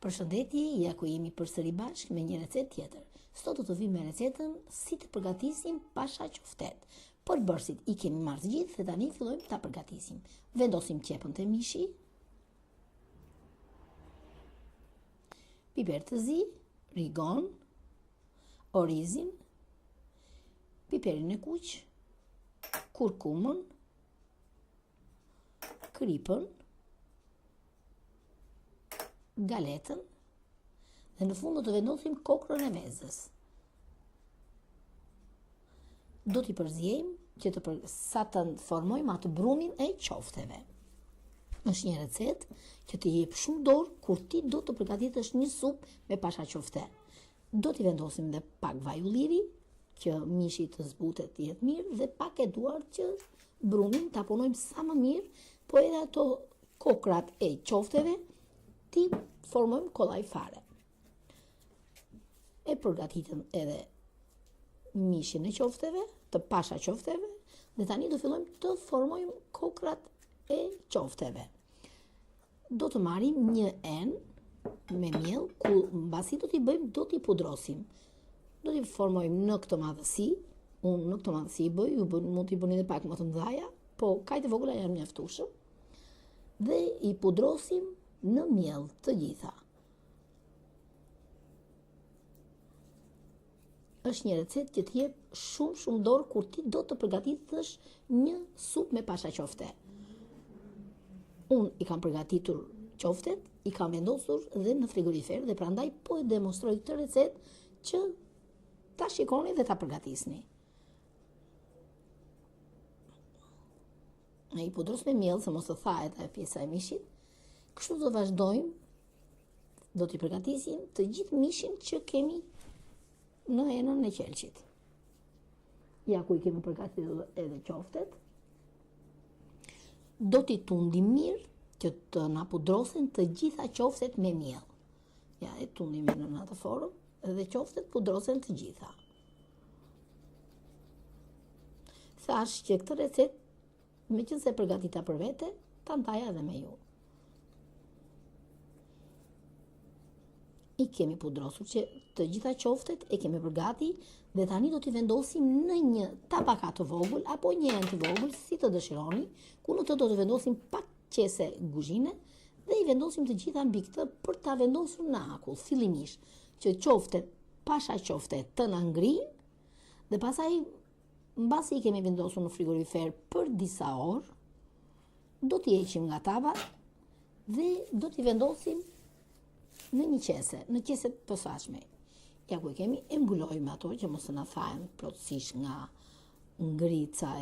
Përshëndetje, ja ku jemi përsëri bashkë me një recetë tjetër. Sot do të vim me recetën si të përgatisim pasha qoftet. Për bërësit i kemi marrë të gjithë dhe tani fillojmë ta përgatisim. Vendosim qepën të mishi, piper të zi, rigon, orizin, piperin e kuq, kurkumën, kripën, galetën dhe në fund do të vendosim kokrën e vezës. Do t'i përzjejmë që sa të formojmë atë brumin e qofteve. Është një recetë që të jep shumë dorë kur ti do të përgatitesh një supë me pasha qofte. Do t'i vendosim dhe pak vaj ulliri, që mishi të zbutet të jetë mirë, dhe pak e duar që brumin ta punojmë sa më mirë, po edhe ato kokrat e qofteve ti formojmë kollaj fare. E përgatitëm edhe mishin e qofteve, të pasha qofteve, dhe tani do fillojmë të formojmë kokrat e qofteve. Do të marrim një enë me miell, ku mbasi do t'i bëjmë, do t'i pudrosim. Do t'i formojmë në këtë madhësi, unë në këtë madhësi i bëj, mund t'i bëni edhe pak më të mëdhaja, po kaq të vogla janë mjaftueshëm. Dhe i pudrosim në miell të gjitha. Është një recetë që t'jep shumë dorë kur ti do të përgatitesh një supë me pasha qofte. Unë i kam përgatitur qoftet, i kam vendosur dhe në frigorifer dhe prandaj po e demonstroj këtë recetë që ta shikoni dhe ta përgatisni. I pudros me miell, se mos të thahet e pjesa e mishit. Kështu do vazhdojmë, do t'i përgatisim të gjithë mishin që kemi në enën e qelçit. Ja ku i kemi përgatitur edhe qoftet. Do t'i tundim mirë që të na pudrosen të gjitha qoftet me miell. Ja, e tundim në atë formë dhe qoftet pudrosen të gjitha. Thash që këtë recetë, meqense përgatita për vete, ta ndaja edhe me ju. I kemi pudrosur që të gjitha qoftet e kemi përgati dhe tani do t'i vendosim në një tapakat të vogël apo një enë të vogël, si të dëshironi, ku në të do të vendosim pak qese guzhine dhe i vendosim të gjitha mbi këtë për ta vendosur në akull, fillimisht, që qoftet, pasha qoftet të na ngrijnë dhe pastaj mbasi i kemi vendosur në frigorifer për disa orë, do t'i heqim nga tava dhe do t'i vendosim në një qese, në qeset posaçme. Ja ku e kemi, e mbulojmë ato që mos të na thahen plotësisht nga ngrica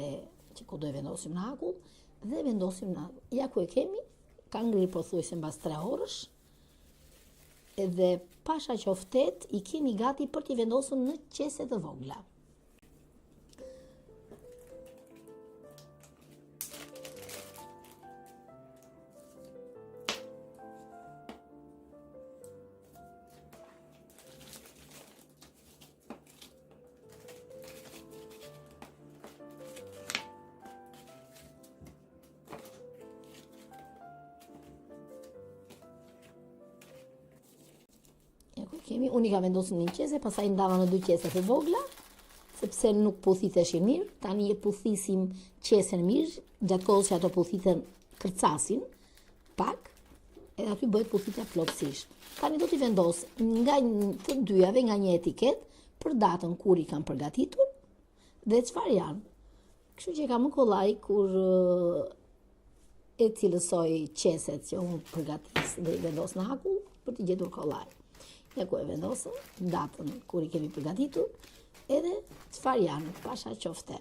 që ku do e vendosim në akull dhe vendosim në akull. Ja ku e kemi, ka ngrirë pothuajse mbas 3 orësh, edhe pasha qoftet i kemi gati për t'i vendosur në qese të vogla. Unë i ka vendosur në një qese, pastaj ndava në 2 qese të vogla, sepse nuk puthiteshin mirë. Tani e puthisim qesen mirë, gjatë kohës që ato puthiten kërcasin pak, edhe aty bëhet puthitja plotësisht. Tani do t'i vendos nga të dyjave nga një etiket për datën kur i kam përgatitur dhe çfarë janë. Kështu që kam në kollaj kur e cilësoj qeset që unë përgatis dhe i vendos në akull për t'i gjetur kollaj. Ja ku e vendosëm, datën kur i kemi përgatitur, edhe çfarë janë, pasha qofte.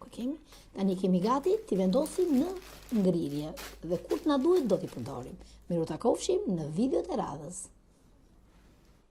Ku kemi? Tani kemi gati, t'i vendosim në ngrirje, dhe kur t'na duhet do t'i përdorim. Miru takofshim në videot e radhës.